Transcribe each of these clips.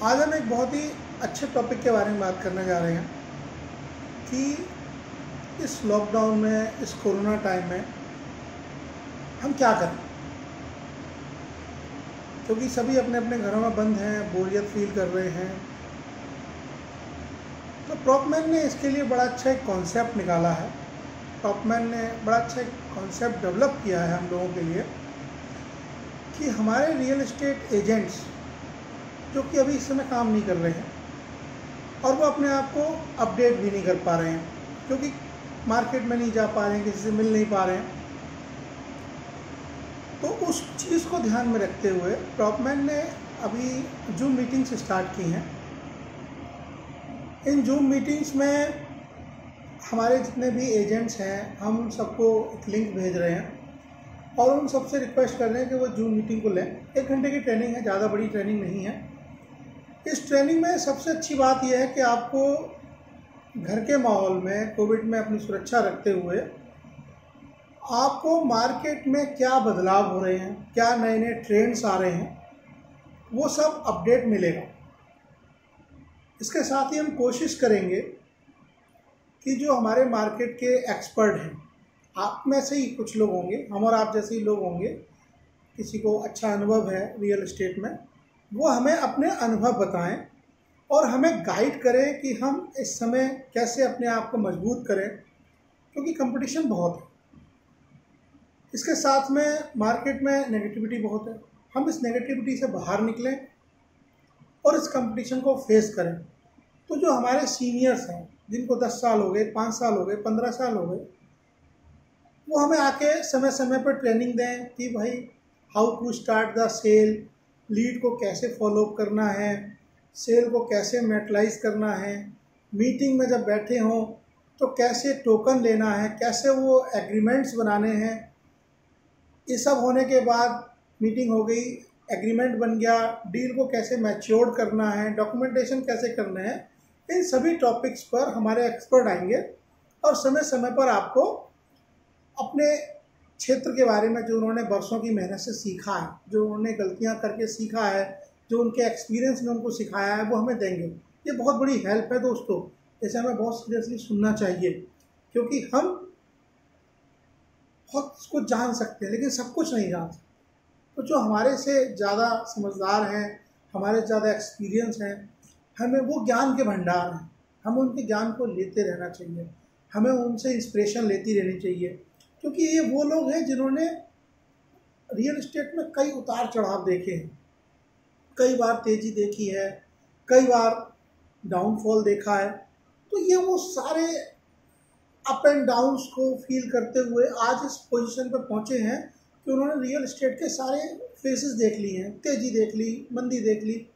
आज हम एक बहुत ही अच्छे टॉपिक के बारे में बात करने जा रहे हैं कि इस लॉकडाउन में, इस कोरोना टाइम में हम क्या करें, क्योंकि सभी अपने अपने घरों में बंद हैं, बोरियत फील कर रहे हैं। तो प्रॉपमैन ने इसके लिए बड़ा अच्छा एक कॉन्सेप्ट निकाला है। प्रॉपमैन ने बड़ा अच्छा एक कॉन्सेप्ट डेवलप किया है हम लोगों के लिए कि हमारे रियल एस्टेट एजेंट्स जो कि अभी इस समय काम नहीं कर रहे हैं और वो अपने आप को अपडेट भी नहीं कर पा रहे हैं, क्योंकि मार्केट में नहीं जा पा रहे हैं, किसी से मिल नहीं पा रहे हैं। तो उस चीज़ को ध्यान में रखते हुए प्रॉपमैन ने अभी जूम मीटिंग्स स्टार्ट की हैं। इन जूम मीटिंग्स में हमारे जितने भी एजेंट्स हैं, हम उन सबको एक लिंक भेज रहे हैं और उन सबसे रिक्वेस्ट कर रहे हैं कि वो जूम मीटिंग को लें। 1 घंटे की ट्रेनिंग है, ज़्यादा बड़ी ट्रेनिंग नहीं है। इस ट्रेनिंग में सबसे अच्छी बात यह है कि आपको घर के माहौल में, कोविड में अपनी सुरक्षा रखते हुए आपको मार्केट में क्या बदलाव हो रहे हैं, क्या नए नए ट्रेंड्स आ रहे हैं, वो सब अपडेट मिलेगा। इसके साथ ही हम कोशिश करेंगे कि जो हमारे मार्केट के एक्सपर्ट हैं, आप में से ही कुछ लोग होंगे, हम और आप जैसे ही लोग होंगे, किसी को अच्छा अनुभव है रियल एस्टेट में, वो हमें अपने अनुभव बताएं और हमें गाइड करें कि हम इस समय कैसे अपने आप को मजबूत करें, क्योंकि कंपटीशन बहुत है। इसके साथ में मार्केट में नेगेटिविटी बहुत है। हम इस नेगेटिविटी से बाहर निकलें और इस कंपटीशन को फेस करें। तो जो हमारे सीनियर्स हैं, जिनको 10 साल हो गए, 5 साल हो गए, 15 साल हो गए, वो हमें आके समय समय पर ट्रेनिंग दें कि भाई how to start the sale, lead को कैसे फॉलोअप करना है, सेल को कैसे मैटलाइज करना है, मीटिंग में जब बैठे हों तो कैसे टोकन लेना है, कैसे वो एग्रीमेंट्स बनाने हैं। ये सब होने के बाद मीटिंग हो गई, एग्रीमेंट बन गया, डील को कैसे मैच्योर करना है, डॉक्यूमेंटेशन कैसे करना है, इन सभी टॉपिक्स पर हमारे एक्सपर्ट आएंगे और समय समय पर आपको अपने क्षेत्र के बारे में, जो उन्होंने वर्षों की मेहनत से सीखा है, जो उन्होंने गलतियां करके सीखा है, जो उनके एक्सपीरियंस ने उनको सिखाया है, वो हमें देंगे। ये बहुत बड़ी हेल्प है दोस्तों, इसे हमें बहुत सीरियसली सुनना चाहिए, क्योंकि हम बहुत कुछ जान सकते हैं लेकिन सब कुछ नहीं जान सकते। तो जो हमारे से ज़्यादा समझदार हैं, हमारे ज़्यादा एक्सपीरियंस हैं, हमें वो ज्ञान के भंडार हैं, हमें उनके ज्ञान को लेते रहना चाहिए, हमें उनसे इंस्पिरेशन लेती रहनी चाहिए, क्योंकि ये वो लोग हैं जिन्होंने रियल एस्टेट में कई उतार चढ़ाव देखे हैं, कई बार तेज़ी देखी है, कई बार डाउनफॉल देखा है। तो ये वो सारे अप एंड डाउन्स को फील करते हुए आज इस पोजीशन पर पहुँचे हैं कि उन्होंने रियल एस्टेट के सारे फेसेस देख लिए हैं, तेज़ी देख ली, मंदी देख ली।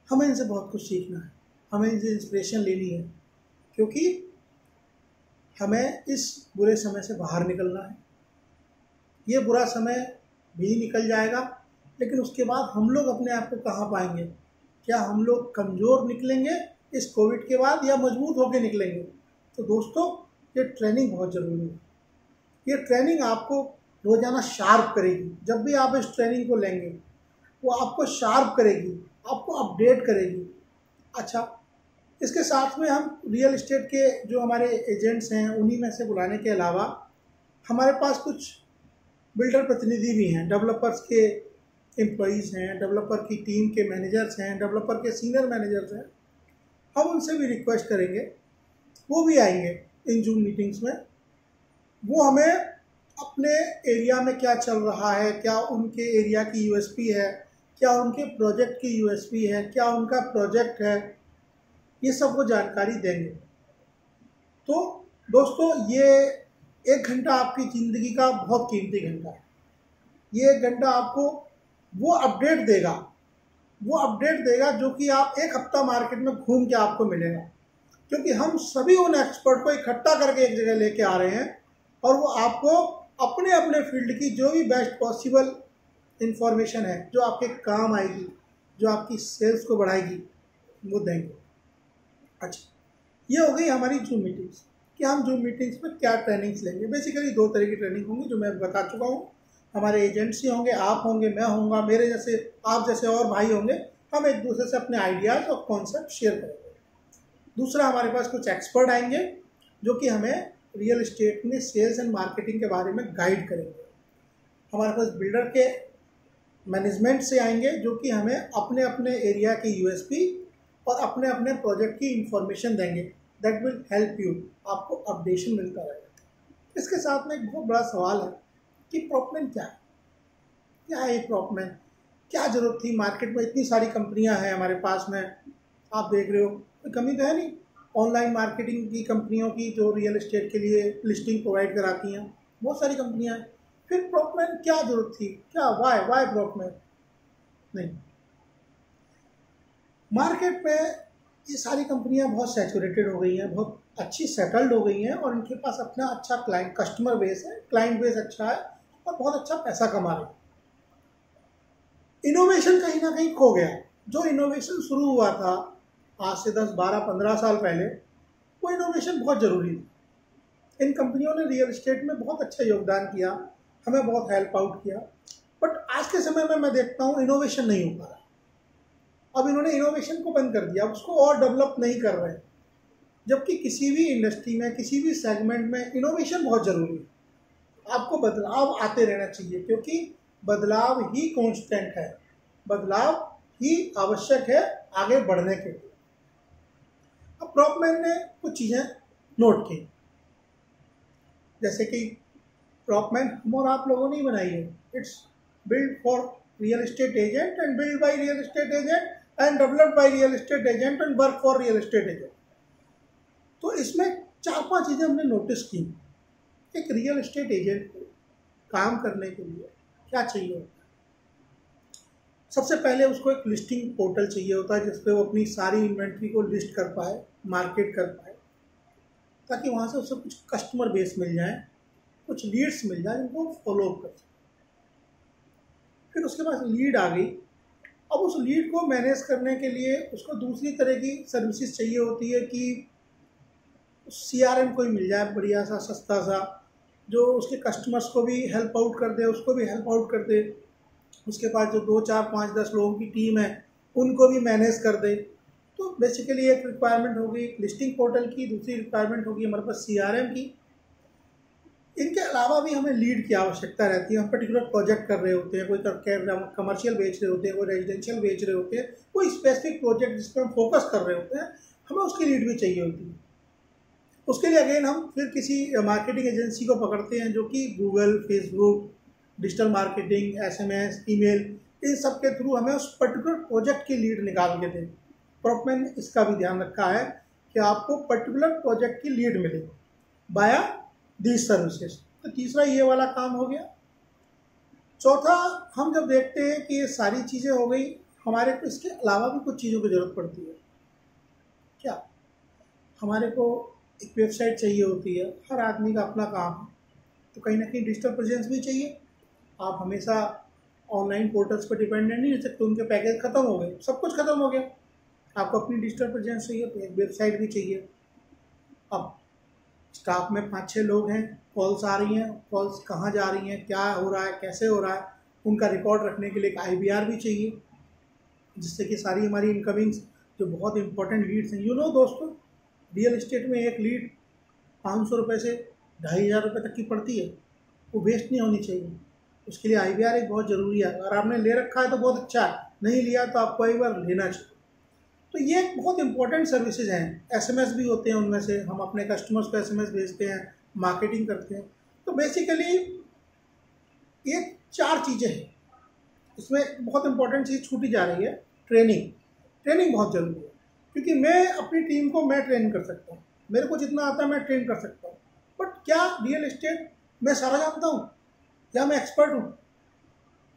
हमें इनसे बहुत कुछ सीखना है, हमें इनसे इंस्पिरेशन लेनी है, क्योंकि हमें इस बुरे समय से बाहर निकलना है। ये बुरा समय भी निकल जाएगा, लेकिन उसके बाद हम लोग अपने आप को कहाँ पाएंगे? क्या हम लोग कमज़ोर निकलेंगे इस कोविड के बाद या मजबूत होकर निकलेंगे? तो दोस्तों, ये ट्रेनिंग बहुत ज़रूरी है। ये ट्रेनिंग आपको रोज़ाना शार्प करेगी। जब भी आप इस ट्रेनिंग को लेंगे, वो आपको शार्प करेगी, आपको अपडेट करेगी। अच्छा, इसके साथ में हम रियल एस्टेट के जो हमारे एजेंट्स हैं, उन्हीं में से बुलाने के अलावा हमारे पास कुछ बिल्डर प्रतिनिधि भी हैं, डेवलपर्स के एम्प्लॉइज़ हैं, डेवलपर की टीम के मैनेजर्स हैं, डेवलपर के सीनियर मैनेजर्स हैं। हम उनसे भी रिक्वेस्ट करेंगे, वो भी आएंगे इन जूम मीटिंग्स में। वो हमें अपने एरिया में क्या चल रहा है, क्या उनके एरिया की यूएसपी है, क्या उनके प्रोजेक्ट की यूएसपी है, क्या उनका प्रोजेक्ट है, ये सब वो जानकारी देंगे। तो दोस्तों, ये 1 घंटा आपकी ज़िंदगी का बहुत कीमती घंटा है। ये 1 घंटा आपको वो अपडेट देगा जो कि आप 1 हफ्ता मार्केट में घूम के आपको मिलेगा, क्योंकि हम सभी उन एक्सपर्ट को इकट्ठा करके एक जगह लेके आ रहे हैं और वो आपको अपने अपने फील्ड की जो भी बेस्ट पॉसिबल इंफॉर्मेशन है, जो आपके काम आएगी, जो आपकी सेल्स को बढ़ाएगी, वो देंगे। अच्छा, ये हो गई हमारी जूम मीटिंग्स कि हम जूम मीटिंग्स में क्या ट्रेनिंग्स लेंगे। बेसिकली 2 तरह की ट्रेनिंग होंगी, जो मैं बता चुका हूँ। हमारे एजेंट्स ही होंगे, आप होंगे, मैं होऊंगा, मेरे जैसे आप जैसे और भाई होंगे, हम एक दूसरे से अपने आइडियाज़ और कॉन्सेप्ट शेयर करेंगे। दूसरा, हमारे पास कुछ एक्सपर्ट आएंगे जो कि हमें रियल एस्टेट में सेल्स एंड मार्केटिंग के बारे में गाइड करेंगे। हमारे पास बिल्डर के मैनेजमेंट से आएंगे जो कि हमें अपने अपने एरिया की यूएसपी और अपने अपने प्रोजेक्ट की इंफॉर्मेशन देंगे। दैट विल हेल्प यू, आपको अपडेशन मिलता रहेगा। इसके साथ में एक बहुत बड़ा सवाल है कि प्रॉपमैन क्या है, क्या है ये प्रॉपमैन, क्या ज़रूरत थी, मार्केट में इतनी सारी कंपनियां हैं हमारे पास में, आप देख रहे हो कोई कमी तो है नहीं। ऑनलाइन मार्केटिंग की कंपनियों की जो रियल एस्टेट के लिए लिस्टिंग प्रोवाइड कराती हैं, बहुत सारी कंपनियां हैं। फिर प्रॉपमैन क्या ज़रूरत थी, क्या वाई प्रॉपमैन नहीं। मार्केट में ये सारी कंपनियां बहुत सैचुरेटेड हो गई हैं, बहुत अच्छी सेटल्ड हो गई हैं और इनके पास अपना अच्छा क्लाइंट कस्टमर बेस है, क्लाइंट बेस अच्छा है और बहुत अच्छा पैसा कमा रहे हैं। इनोवेशन कहीं ना कहीं खो गया। जो इनोवेशन शुरू हुआ था आज से 10, 12, 15 साल पहले, वो इनोवेशन बहुत ज़रूरी थी। इन कंपनियों ने रियल एस्टेट में बहुत अच्छा योगदान किया, हमें बहुत हेल्प आउट किया। बट आज के समय में मैं देखता हूँ इनोवेशन नहीं हो पा रहा। अब इन्होंने इनोवेशन को बंद कर दिया, उसको और डेवलप नहीं कर रहे हैं। जबकि किसी भी इंडस्ट्री में, किसी भी सेगमेंट में इनोवेशन बहुत ज़रूरी है। आपको बदलाव आते रहना चाहिए क्योंकि बदलाव ही कांस्टेंट है, बदलाव ही आवश्यक है आगे बढ़ने के लिए। अब प्रॉपमैन ने कुछ चीज़ें नोट की, जैसे कि प्रॉपमैन हम और आप लोगों ने ही बनाई है। It's build for real estate agent and build by real estate agent and developed by real estate agent and work for real estate agent. तो इसमें 4-5 चीज़ें हमने नोटिस की। एक रियल एस्टेट एजेंट को काम करने के लिए क्या चाहिए होता है? सबसे पहले उसको एक लिस्टिंग पोर्टल चाहिए होता है जिस पे वो अपनी सारी इन्वेंट्री को लिस्ट कर पाए, मार्केट कर पाए, ताकि वहाँ से उसे कुछ कस्टमर बेस मिल जाए, कुछ लीड्स मिल जाए जिनको फॉलो अप कर सके। फिर उसके पास लीड आ गई। अब उस लीड को मैनेज करने के लिए उसको दूसरी तरह की सर्विसेज चाहिए होती है कि CRM कोई मिल जाए बढ़िया सा, सस्ता सा, जो उसके कस्टमर्स को भी हेल्प आउट कर दे, उसको भी हेल्प आउट कर दे। उसके पास जो 2, 4, 5, 10 लोगों की टीम है उनको भी मैनेज कर दे। तो बेसिकली एक रिक्वायरमेंट होगी लिस्टिंग पोर्टल की, दूसरी रिक्वायरमेंट होगी हमारे पास CRM की। इनके अलावा भी हमें लीड की आवश्यकता रहती है। हम पर्टिकुलर प्रोजेक्ट कर रहे होते हैं, कोई कमर्शियल बेच रहे होते हैं, कोई रेजिडेंशियल बेच रहे होते हैं, कोई स्पेसिफिक प्रोजेक्ट जिस पर हम फोकस कर रहे होते हैं, हमें उसकी लीड भी चाहिए होती है। उसके लिए अगेन हम फिर किसी मार्केटिंग एजेंसी को पकड़ते हैं जो कि Google, Facebook, digital marketing, SMS, email, इन सब के थ्रू हमें उस पर्टिकुलर प्रोजेक्ट की लीड निकाल के दें। प्रॉपमैन ने इसका भी ध्यान रखा है कि आपको पर्टिकुलर प्रोजेक्ट की लीड मिले बाया दीज सर्विसेज। तो तीसरा ये वाला काम हो गया। चौथा, हम जब देखते हैं कि ये सारी चीज़ें हो गई, हमारे को इसके अलावा भी कुछ चीज़ों की ज़रूरत पड़ती है। क्या हमारे को एक वेबसाइट चाहिए होती है, हर आदमी का अपना काम है, तो कहीं ना कहीं डिजिटल प्रेजेंस भी चाहिए। आप हमेशा ऑनलाइन पोर्टल्स पर डिपेंडेंट नहीं रह सकते, उनके पैकेज ख़त्म हो गए, सब कुछ ख़त्म हो गया, आपको अपनी डिजिटल प्रेजेंस चाहिए, तो एक वेबसाइट भी चाहिए। अब स्टाफ में 5-6 लोग हैं, कॉल्स आ रही हैं, कॉल्स कहाँ जा रही हैं, क्या हो रहा है, कैसे हो रहा है, उनका रिकॉर्ड रखने के लिए एक IVR भी चाहिए, जिससे कि सारी हमारी इनकमिंग्स जो बहुत इंपॉर्टेंट लीड्स हैं। दोस्तों, रियल एस्टेट में एक लीड 500 रुपये से 2500 रुपये तक की पड़ती है, वो वेस्ट नहीं होनी चाहिए। उसके लिए IVR एक बहुत ज़रूरी है। अगर आपने ले रखा है तो बहुत अच्छा है, नहीं लिया तो आपको एक बार लेना चाहिए। तो ये एक बहुत इंपॉर्टेंट सर्विसेज हैं। SMS भी होते हैं उनमें से, हम अपने कस्टमर्स को SMS भेजते हैं, मार्केटिंग करते हैं। तो बेसिकली ये 4 चीज़ें हैं। इसमें बहुत इंपॉर्टेंट चीज़ छूटी जा रही है, ट्रेनिंग बहुत ज़रूरी है, क्योंकि मैं अपनी टीम को मैं ट्रेन कर सकता हूँ, मेरे को जितना आता है मैं ट्रेन कर सकता हूँ। बट क्या रियल एस्टेट मैं सारा जानता हूँ या मैं एक्सपर्ट हूँ?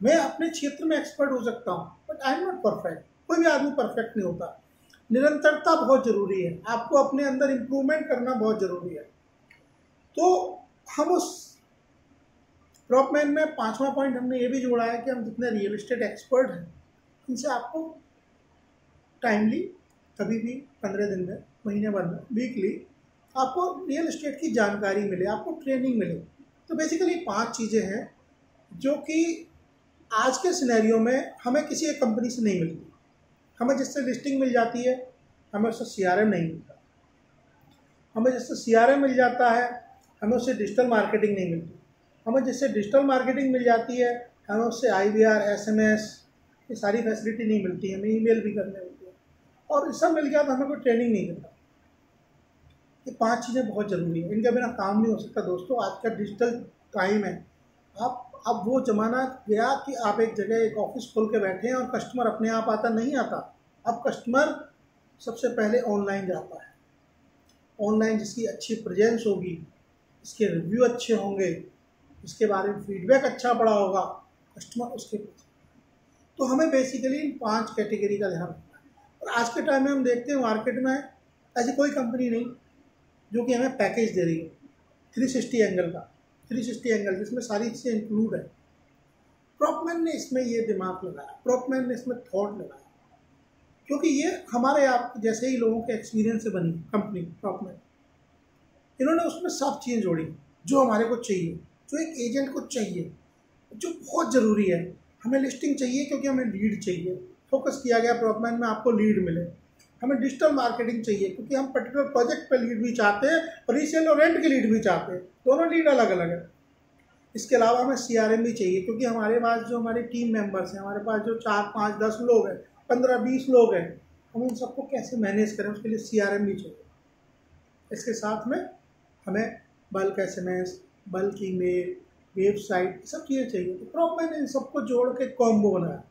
मैं अपने क्षेत्र में एक्सपर्ट हो सकता हूँ, but I am not perfect. कोई भी आदमी परफेक्ट नहीं होता। निरंतरता बहुत ज़रूरी है, आपको अपने अंदर इम्प्रूवमेंट करना बहुत ज़रूरी है। तो हम उस प्रॉपमैन में 5वां पॉइंट हमने ये भी जोड़ा है कि हम जितने रियल एस्टेट एक्सपर्ट हैं, उनसे आपको टाइमली, कभी भी 15 दिन में, महीने भर में, वीकली आपको रियल एस्टेट की जानकारी मिले, आपको ट्रेनिंग मिले। तो बेसिकली 5 चीज़ें हैं जो कि आज के सिनेरियो में हमें किसी एक कंपनी से नहीं मिलती। हमें जिससे लिस्टिंग मिल जाती है हमें उससे CRM नहीं मिलता। हमें जिससे CRM मिल जाता है हमें उससे डिजिटल मार्केटिंग नहीं मिलती। हमें जिससे डिजिटल मार्केटिंग मिल जाती है हमें उससे IVR, SMS ये सारी फैसिलिटी नहीं मिलती है, हमें ईमेल भी करने होती है, और सब मिल गया तो हमें कोई ट्रेनिंग नहीं मिलता। ये 5 चीज़ें बहुत ज़रूरी है, इनके बिना काम नहीं हो सकता दोस्तों। आज का डिजिटल टाइम है। आप अब वो ज़माना गया कि आप एक जगह एक ऑफिस खोल के बैठे हैं और कस्टमर अपने आप आता, नहीं आता। अब कस्टमर सबसे पहले ऑनलाइन जाता है। ऑनलाइन जिसकी अच्छी प्रेजेंस होगी, इसके रिव्यू अच्छे होंगे, इसके बारे में फीडबैक अच्छा पड़ा होगा, कस्टमर उसके। तो हमें बेसिकली इन 5 कैटेगरी का ध्यान रखना है। और आज के टाइम में हम देखते हैं मार्केट में ऐसी कोई कंपनी नहीं जो कि हमें पैकेज दे रही है 360 एंगल का, 360 एंगल जिसमें सारी चीज़ें इंक्लूड है। प्रॉपमैन ने इसमें ये दिमाग लगाया, प्रॉपमैन ने इसमें थॉट लगाया, क्योंकि ये हमारे आप जैसे ही लोगों के एक्सपीरियंस से बनी कंपनी प्रॉपमैन। इन्होंने उसमें सब चीज़ें जोड़ी जो हमारे को चाहिए, जो एक एजेंट को चाहिए, जो बहुत ज़रूरी है। हमें लिस्टिंग चाहिए क्योंकि हमें लीड चाहिए, फोकस किया गया प्रॉपमैन में आपको लीड मिले। हमें डिजिटल मार्केटिंग चाहिए क्योंकि हम पर्टिकुलर प्रोजेक्ट पे लीड भी चाहते हैं और रीसेल और रेंट की लीड भी चाहते हैं, दोनों लीड अलग अलग है। इसके अलावा हमें CRM भी चाहिए क्योंकि हमारे पास जो हमारे टीम मेंबर्स हैं, हमारे पास जो 4, 5, 10 लोग हैं, 15, 20 लोग हैं, हम उन सबको कैसे मैनेज करें, उसके लिए CRM भी चाहिए। इसके साथ में हमें bulk SMS, bulk email, website, सब चीज़ें चाहिए। तो प्रॉपमैन ने इन सबको जोड़ के कॉम्बो बनाया,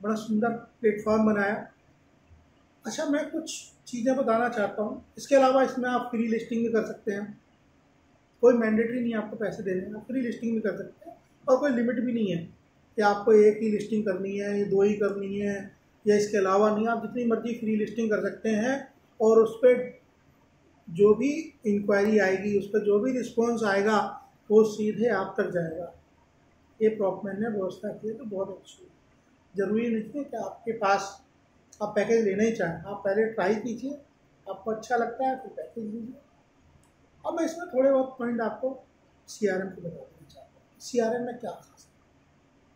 बड़ा सुंदर प्लेटफॉर्म बनाया। अच्छा, मैं कुछ चीज़ें बताना चाहता हूँ। इसके अलावा इसमें आप फ्री लिस्टिंग भी कर सकते हैं, कोई मैंडेटरी नहीं है आपको पैसे देने, आप फ्री लिस्टिंग भी कर सकते हैं। और कोई लिमिट भी नहीं है कि आपको एक ही लिस्टिंग करनी है या 2 ही करनी है या इसके अलावा नहीं, आप जितनी मर्जी फ्री लिस्टिंग कर सकते हैं। और उस पर जो भी इंक्वायरी आएगी, उस पर जो भी रिस्पॉन्स आएगा वो सीधे आप तक जाएगा। ये प्रॉपमैन ने व्यवस्था की है, तो बहुत अच्छी है। ज़रूरी नहीं है कि आपके पास आप पैकेज लेना ही चाहें, आप पहले ट्राई कीजिए, आपको अच्छा लगता है फिर पैकेज लीजिए। अब मैं इसमें थोड़े बहुत पॉइंट आपको CRM को बता देना चाहता हूँ। CRM में क्या खास है?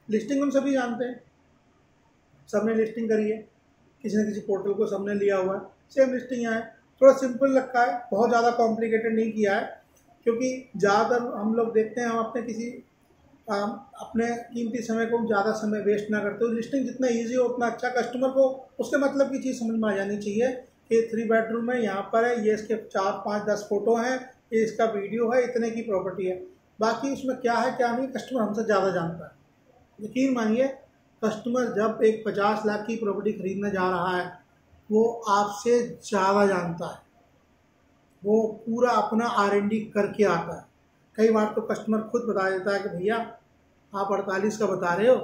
लिस्टिंग हम सभी जानते हैं, सबने लिस्टिंग करी है, किसी न किसी पोर्टल को सबने लिया हुआ है, सेम लिस्टिंग यहाँ है। थोड़ा सिंपल रखा है, बहुत ज़्यादा कॉम्प्लिकेटेड नहीं किया है, क्योंकि ज़्यादातर हम लोग देखते हैं हम अपने किसी अपने कीमती समय को ज़्यादा समय वेस्ट ना करते हो। लिस्टिंग जितना ईजी हो उतना अच्छा, कस्टमर को उसके मतलब की चीज़ समझ में आ जानी चाहिए कि 3 बेडरूम है, यहाँ पर है, ये इसके 4, 5, 10 फोटो हैं, ये इसका वीडियो है, इतने की प्रॉपर्टी है। बाकी उसमें क्या है क्या नहीं, कस्टमर हमसे ज़्यादा जानता है। यकीन मानिए, कस्टमर जब एक 50 लाख की प्रॉपर्टी खरीदने जा रहा है वो आपसे ज़्यादा जानता है, वो पूरा अपना R&D करके आता है। कई बार तो कस्टमर खुद बता देता है कि भैया आप 48 का बता रहे हो,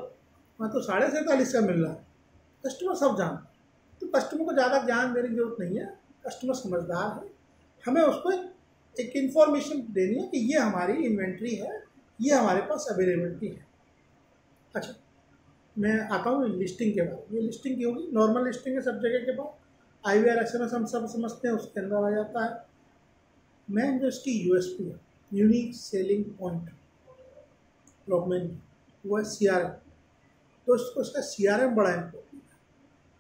मैं तो 47.5 का मिल रहा है। कस्टमर सब जानता है, तो कस्टमर को ज़्यादा ज्ञान देने की जरूरत नहीं है। कस्टमर समझदार है, हमें उसको एक इन्फॉर्मेशन देनी है कि ये हमारी इन्वेंट्री है, ये हमारे पास अवेलेबिलिटी है। अच्छा, मैं आता हूँ लिस्टिंग के बाद। ये लिस्टिंग की होगी, नॉर्मल लिस्टिंग है सब जगह के बाद। IVR SMS हम सब समझते हैं, उसके अंदर आ जाता है। मेन जो इसकी USP है, यूनिक सेलिंग पॉइंट प्रॉपमैन की, वो है CRM। दोस्तों इसका CRM बड़ा इम्पोर्टेंट है।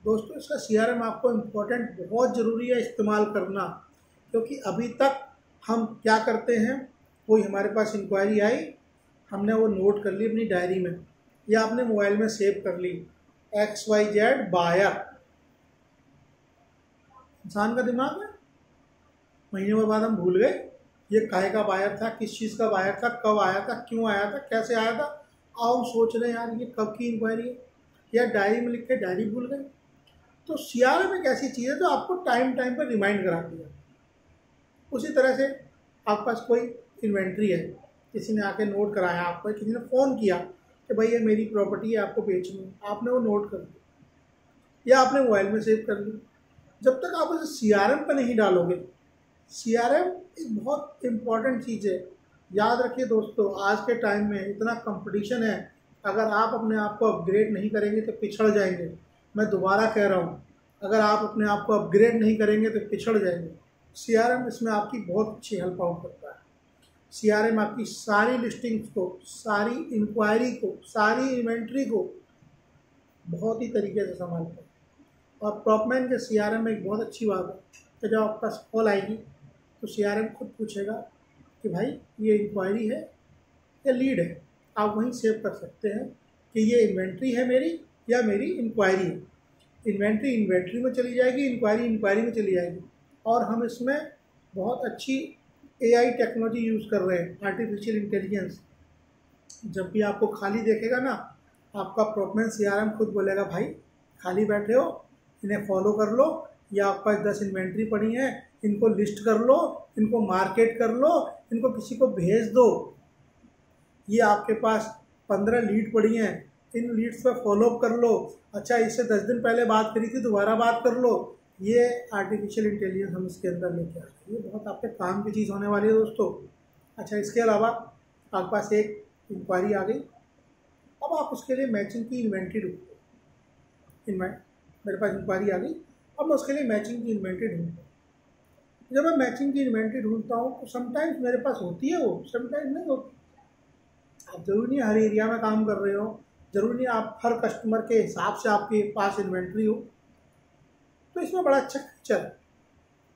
दोस्तों इसका CRM आपको इम्पोर्टेंट, बहुत ज़रूरी है इस्तेमाल करना, क्योंकि अभी तक हम क्या करते हैं, कोई हमारे पास इंक्वायरी आई, हमने वो नोट कर ली अपनी डायरी में या अपने मोबाइल में सेव कर ली, XYZ बायर। इंसान का दिमाग है, महीने के बाद हम भूल गए ये काहे का बायर था, किस चीज़ का बायर था, कब आया था, क्यों आया था, कैसे आया था। आओ सोच रहे हैं यार ये कब की इंक्वायरी है, या डायरी में लिख के डायरी भूल गए। तो CRM एक ऐसी चीज़ है जो आपको टाइम टाइम पर रिमाइंड कराती है। उसी तरह से आपके पास कोई इन्वेंट्री है, किसी ने आके नोट कराया, आपको किसी ने फ़ोन किया कि भाई ये मेरी प्रॉपर्टी है, आपको बेचनी है, आपने वो नोट कर लिया या आपने मोबाइल में सेव कर ली। जब तक आप उसे CRM पर नहीं डालोगे, CRM एक बहुत इम्पॉर्टेंट चीज़ है। याद रखिए दोस्तों, आज के टाइम में इतना कंपटीशन है, अगर आप अपने आप को अपग्रेड नहीं करेंगे तो पिछड़ जाएंगे। मैं दोबारा कह रहा हूँ, अगर आप अपने आप को अपग्रेड नहीं करेंगे तो पिछड़ जाएंगे। CRM इसमें आपकी बहुत अच्छी हेल्प आउट करता है। CRM आपकी सारी लिस्टिंग्स को, सारी इंक्वायरी को, सारी इन्वेंट्री को बहुत ही तरीके से संभालते हैं। और प्रॉपमैन के सीआरएम में एक बहुत अच्छी बात है कि जब आपका कॉल आएगी तो सीआरएम खुद पूछेगा कि भाई ये इंक्वायरी है या लीड है। आप वहीं सेव कर सकते हैं कि ये इन्वेंट्री है मेरी या मेरी इंक्वायरी है। इन्वेंट्री इन्वेंट्री में चली जाएगी, इंक्वायरी इंक्वायरी में चली जाएगी। और हम इसमें बहुत अच्छी एआई टेक्नोलॉजी यूज़ कर रहे हैं, आर्टिफिशियल इंटेलिजेंस। जब भी आपको खाली देखेगा ना, आपका प्रॉपमैन सीआरएम खुद बोलेगा भाई खाली बैठे हो, इन्हें फॉलो कर लो, या आपके पास 10 इन्वेंट्री पड़ी हैं, इनको लिस्ट कर लो, इनको मार्केट कर लो, इनको किसी को भेज दो। ये आपके पास 15 लीड पड़ी हैं, इन लीड्स पर फॉलोअप कर लो। अच्छा, इससे 10 दिन पहले बात करी थी, दोबारा बात कर लो। ये आर्टिफिशियल इंटेलिजेंस हम इसके अंदर लेके आ रहे हैं। ये बहुत आपके काम की चीज़ होने वाली है दोस्तों। अच्छा, इसके अलावा आपके पास एक इंक्वायरी आ गई, अब आप उसके लिए मैचिंग की इन्वेंट्री ढूंढते हैं। मेरे पास इंक्वायरी आ गई, अब मैं उसके लिए मैचिंग की इन्वेंट्री ढूंढता हूँ। जब मैं मैचिंग की इन्वेंट्री ढूंढता हूँ तो समटाइम्स मेरे पास होती है, वो समटाइम्स नहीं होती। आप ज़रूरी नहीं हर एरिया में काम कर रहे हो, ज़रूरी नहीं आप हर कस्टमर के हिसाब से आपके पास इन्वेंट्री हो। तो इसमें बड़ा अच्छा फीचर है,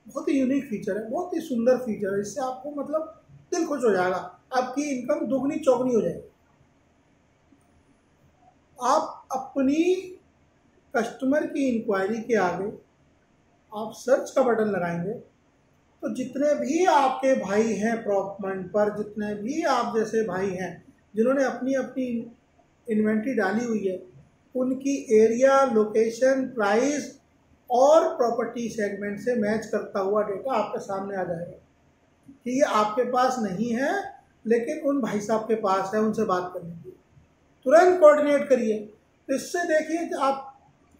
बहुत ही यूनिक फीचर है, बहुत ही सुंदर फीचर है। इससे आपको मतलब दिल खुश हो जाएगा, आपकी इनकम दुगनी चौगनी हो जाएगी। आप अपनी कस्टमर की इंक्वायरी के आगे आप सर्च का बटन लगाएंगे तो जितने भी आपके भाई हैं प्रॉपमैन पर, जितने भी आप जैसे भाई हैं जिन्होंने अपनी अपनी इन्वेंट्री डाली हुई है, उनकी एरिया, लोकेशन, प्राइस और प्रॉपर्टी सेगमेंट से मैच करता हुआ डेटा आपके सामने आ जाएगा कि ये आपके पास नहीं है लेकिन उन भाई साहब के पास है, उनसे बात करने की। तुरंत कोऑर्डिनेट करिए। तो इससे देखिए कि आप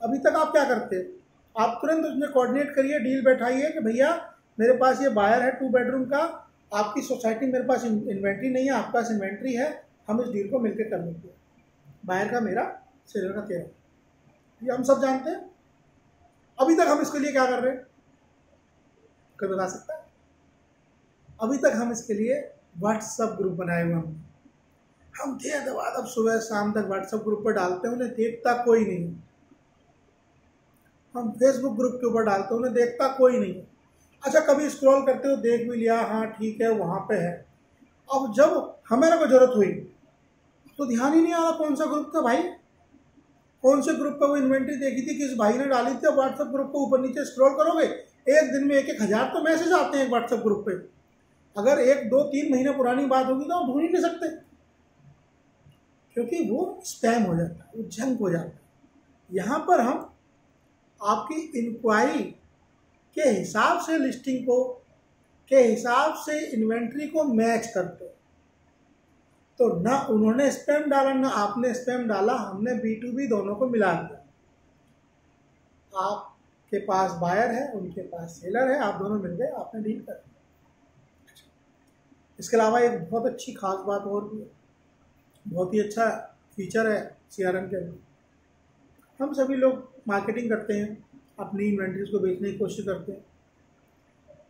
अभी तक आप क्या करते हैं, आप तुरंत उसमें कोऑर्डिनेट करिए, डील बैठाइए कि भैया मेरे पास ये बायर है 2 बेडरूम का, आपकी सोसाइटी मेरे पास इन्वेंट्री नहीं है, आपके पास इन्वेंट्री है, हम इस डील को मिलकर कर लेते हैं। बायर का मेरा, सेलर का तेरा, ये हम सब जानते हैं। अभी तक हम इसके लिए क्या कर रहे हैं, कोई बता सकता है? अभी तक हम इसके लिए व्हाट्सएप ग्रुप बनाए हुए हम देर बाद अब सुबह शाम तक व्हाट्सएप ग्रुप पर डालते हैं, उन्हें देखता कोई नहीं। हम फेसबुक ग्रुप के ऊपर डालते हैं, उन्हें देखता कोई नहीं। अच्छा, कभी स्क्रॉल करते हो देख भी लिया, हाँ ठीक है वहाँ पे है। अब जब हमें को जरूरत हुई तो ध्यान ही नहीं आ रहा कौन सा ग्रुप था भाई, कौन से ग्रुप पे वो इन्वेंट्री देखी थी, किस भाई ने डाली थी। व्हाट्सएप ग्रुप को ऊपर नीचे स्क्रॉल करोगे, एक दिन में 1-1 हज़ार तो मैसेज आते हैं व्हाट्सएप ग्रुप पे। अगर 1-2-3 महीने पुरानी बात होगी तो आप ढूंढ ही नहीं सकते, क्योंकि वो स्पैम हो जाता है, वो जंक हो जाता है। यहाँ पर हम आपकी इंक्वायरी के हिसाब से लिस्टिंग को, के हिसाब से इन्वेंट्री को मैच करते हैं। तो ना उन्होंने स्पैम डाला ना आपने स्पैम डाला, हमने B2B दोनों को मिला दिया। आपके पास बायर है, उनके पास सेलर है, आप दोनों मिल गए, आपने डील कर दी। इसके अलावा एक बहुत अच्छी खास बात और भी है, बहुत ही अच्छा फीचर है CRM के अंदर। हम सभी लोग मार्केटिंग करते हैं, अपनी इन्वेंट्रीज को बेचने की कोशिश करते हैं।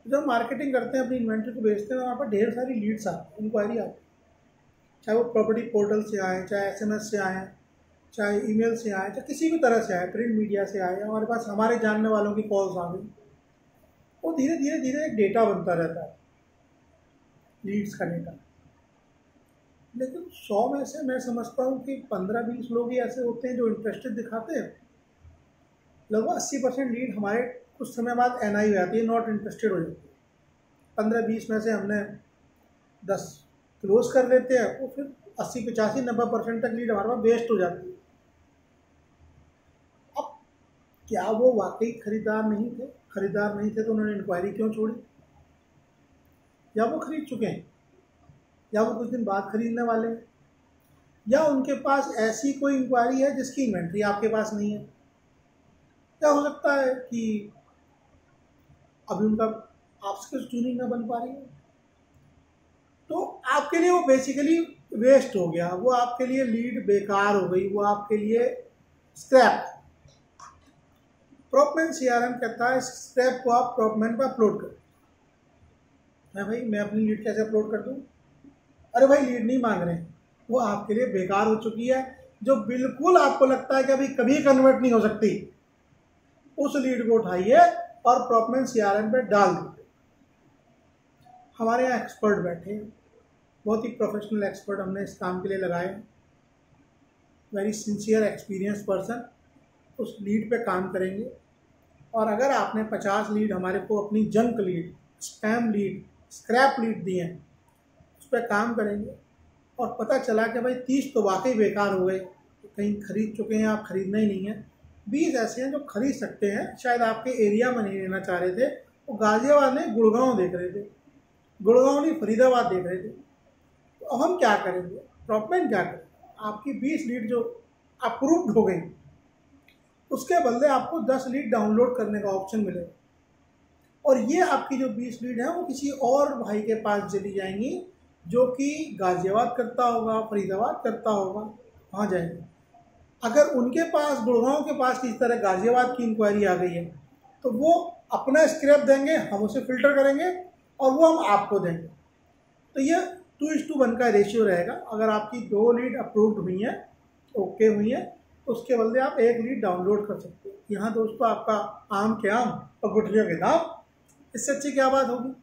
जब मार्केटिंग करते हैं, अपनी इन्वेंट्री को बेचते हैं, वहाँ पर ढेर सारी लीड्स आती हैं, इंक्वायरी आती है, चाहे वो प्रॉपर्टी पोर्टल से आए, चाहे SMS से आए, चाहे ईमेल से आए, चाहे किसी भी तरह से आए, प्रिंट मीडिया से आए, हमारे पास हमारे जानने वालों की कॉल्स आ गई। वो धीरे धीरे धीरे एक डेटा बनता रहता है, लीड्स का डेटा। लेकिन 100 में से मैं समझता हूँ कि 15-20 लोग ही ऐसे होते हैं जो इंटरेस्टेड दिखाते हैं। लगभग 80% लीड हमारे कुछ समय बाद NI हो जाती है, नॉट इंटरेस्टेड हो जाती है। 15-20 में से हमने 10 क्लोज कर लेते हैं, वो फिर 80-85-90% तक लीड हमारे पास वेस्ट हो जाती है। अब क्या वो वाकई खरीदार नहीं थे? खरीदार नहीं थे तो उन्होंने इंक्वायरी क्यों छोड़ी? या वो खरीद चुके हैं, या वो कुछ दिन बाद खरीदने वाले हैं, या उनके पास ऐसी कोई इंक्वायरी है जिसकी इन्वेंट्री आपके पास नहीं है। क्या हो सकता है कि अभी उनका आपसे कुछ ट्यूनिंग ना बन पा रही है, तो आपके लिए वो बेसिकली वेस्ट हो गया, वो आपके लिए लीड बेकार हो गई, वो आपके लिए स्क्रैप। प्रॉपमैन CRM कहता है स्क्रैप को आप प्रॉपमैन पर अपलोड करें। मैं भाई मैं अपनी लीड कैसे अपलोड कर दूँ? अरे भाई लीड नहीं मांग रहे हैं, वो आपके लिए बेकार हो चुकी है, जो बिल्कुल आपको लगता है कि अभी कभी कन्वर्ट नहीं हो सकती, उस लीड को उठाइए और प्रॉपमैन CRM पे डाल दीजिए। हमारे यहाँ एक्सपर्ट बैठे हैं, बहुत ही प्रोफेशनल एक्सपर्ट हमने इस काम के लिए लगाए, वेरी सिंसियर एक्सपीरियंस पर्सन उस लीड पे काम करेंगे। और अगर आपने 50 लीड हमारे को अपनी junk lead, spam lead, scrap lead दी हैं, उस पर काम करेंगे और पता चला कि भाई 30 तो वाकई बेकार हो गए, तो कहीं खरीद चुके हैं आप, खरीदना ही नहीं है। 20 ऐसे हैं जो खरीद सकते हैं, शायद आपके एरिया में नहीं लेना चाह रहे थे, वो गाजियाबाद में गुड़गांव देख रहे थे, गुड़गांव नहीं फरीदाबाद देख रहे थे। तो अब हम क्या करेंगे, प्रॉपमैन क्या करेंगे, आपकी 20 लीड जो अप्रूव्ड हो गई, उसके बदले आपको 10 लीड डाउनलोड करने का ऑप्शन मिलेगा, और ये आपकी जो 20 लीड है वो किसी और भाई के पास चली जाएंगी जो कि गाजियाबाद करता होगा, फरीदाबाद करता होगा, वहाँ जाएंगे। अगर उनके पास, गुड़गांव के पास किसी तरह गाजियाबाद की इंक्वायरी आ गई है, तो वो अपना स्क्रैप देंगे, हम उसे फिल्टर करेंगे और वो हम आपको देंगे। तो ये 2:1 का रेशियो रहेगा। अगर आपकी 2 लीड अप्रूव्ड हुई हैं, ओके हुई हैं, तो उसके बदले आप 1 लीड डाउनलोड कर सकते हो। यहाँ दोस्तों आपका आम के आम और गुठलियों के दाम, इससे अच्छी क्या बात होगी।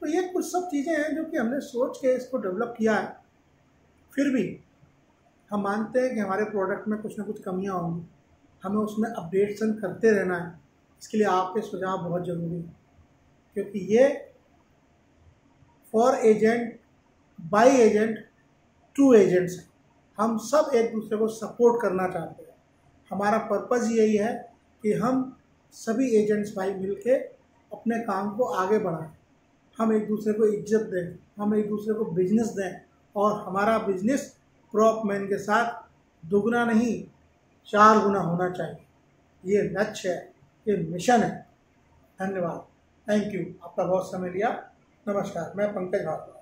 तो ये कुछ सब चीज़ें हैं जो कि हमने सोच के इसको डेवलप किया है। फिर भी हम मानते हैं कि हमारे प्रोडक्ट में कुछ ना कुछ कमियां होंगी, हमें उसमें अपडेशन करते रहना है। इसके लिए आपके सुझाव बहुत ज़रूरी है, क्योंकि ये for agent, by agent, to agents है। हम सब एक दूसरे को सपोर्ट करना चाहते हैं। हमारा पर्पज़ यही है कि हम सभी एजेंट्स भाई मिलके अपने काम को आगे बढ़ाएं, हम एक दूसरे को इज्जत दें, हम एक दूसरे को बिजनेस दें, और हमारा बिजनेस प्रॉपमैन के साथ दुगना नहीं 4 गुना होना चाहिए। ये लक्ष्य है, ये मिशन है। धन्यवाद, थैंक यू, आपका बहुत समय लिया। नमस्कार, मैं पंकज भारद्वाज।